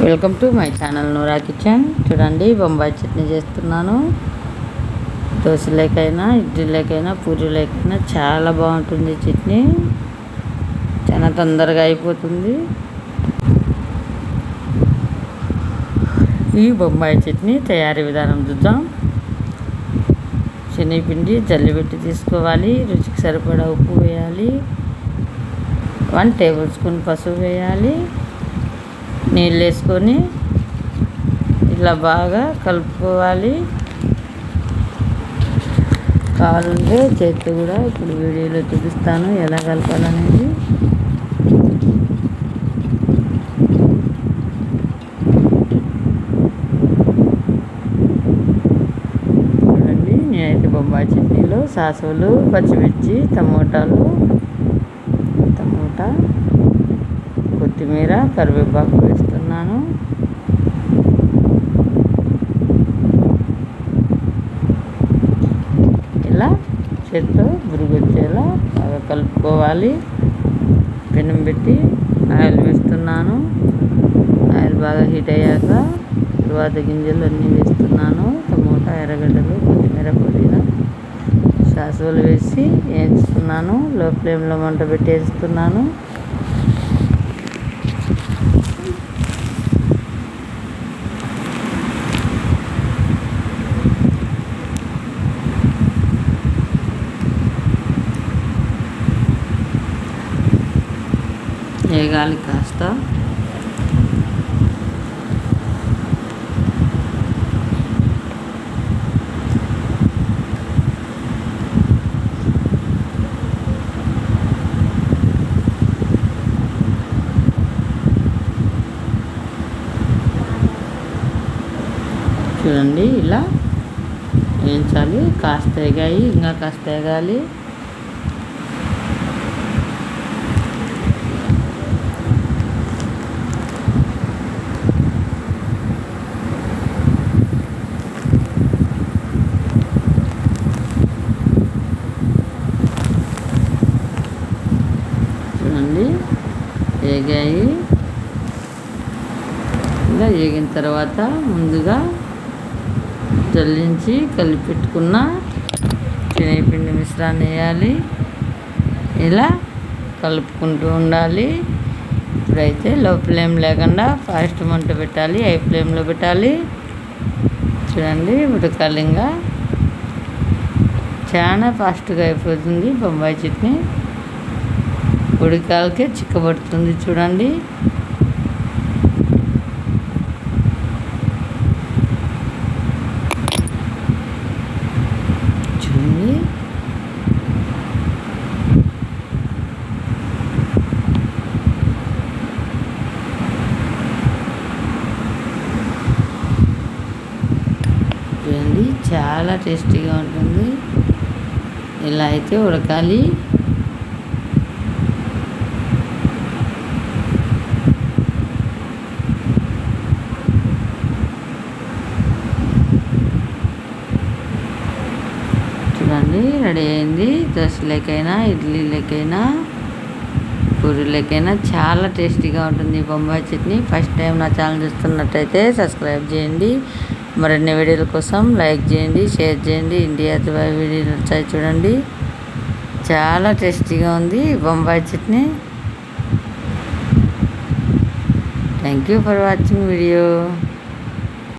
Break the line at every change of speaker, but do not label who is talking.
Welcome to my channel Noora kitchen. చూడండి, బొంబాయి చట్నీ చేస్తున్నాను. దోశలేకైనా, ఇడ్లీలేకైనా, పూరీలేకైనా చాలా బాగుంటుంది చట్నీ. చాలా తొందరగా అయిపోతుంది. ఈ బొంబాయి చట్నీ తయారీ విధానం చూద్దాం. శనగపిండి జల్లిపెట్టి తీసుకోవాలి. రుచికి సరిపడా ఉప్పు వేయాలి. 1 టేబుల్ స్పూన్ పసుపు వేయాలి. నీళ్ళు వేసుకొని ఇలా బాగా కలుపుకోవాలి. కావాలంటే చేతితో కూడా ఇప్పుడు వీడియోలో చూపిస్తాను ఎలా కలపాలనేది. చూడండి, నేనైతే బొంబాయి చట్నీలో సాసులు, పచ్చిమిర్చి, టమోటా, కొత్తిమీర, కరివేపాకు వేస్తున్నాను. ఇలా చేత్తో బురుగు వచ్చేలా బాగా కలుపుకోవాలి. పెనం పెట్టి ఆయిల్ వేస్తున్నాను. ఆయిల్ బాగా హీట్ అయ్యాక తరువాత గింజలు అన్నీ వేస్తున్నాను. టమోటా, ఎర్రగడ్డలు, కొత్తిమీర, పుదీనా, సాసులు వేసి వేయించుతున్నాను. లో ఫ్లేమ్లో మంట పెట్టి వేస్తున్నాను. వేగాలి కాస్త. చూడండి, ఇలా వేయించాలి. కాస్త వేగాయి, ఇంకా కాస్త వేగాలి. చూడండి, వేగాయి. ఇలా వేగిన తర్వాత ముందుగా జల్లించి కలిపి పెట్టుకున్న శనగపిండి మిశ్రాన్ని వేయాలి. ఇలా కలుపుకుంటూ ఉండాలి. ఇప్పుడైతే లో ఫ్లేమ్ లేకుండా ఫాస్ట్ మంట పెట్టాలి, హై ఫ్లేమ్లో పెట్టాలి. చూడండి, ఉడకాలి. ఇంకా చాలా ఫాస్ట్గా అయిపోతుంది బొంబాయి చట్నీ. ఉడకాలకే చిక్కబడుతుంది. చూడండి, చూడండి, చాలా టేస్టీగా ఉంటుంది. ఇలా అయితే ఉడకాలి. చూడండి, రెడీ అయింది. దోశలేకైనా, ఇడ్లీలేకైనా, పూరీలేకైనా చాలా టేస్టీగా ఉంటుంది బొంబాయి చట్నీ. ఫస్ట్ టైం నా ఛానల్ చూస్తున్నట్టయితే సబ్స్క్రైబ్ చేయండి. మరిన్ని వీడియోల కోసం లైక్ చేయండి, షేర్ చేయండి. ఇండియా దుబాయ్ వీడియోలు వచ్చాయి చూడండి. చాలా టేస్టీగా ఉంది Bombay chutney. Thank you for watching video.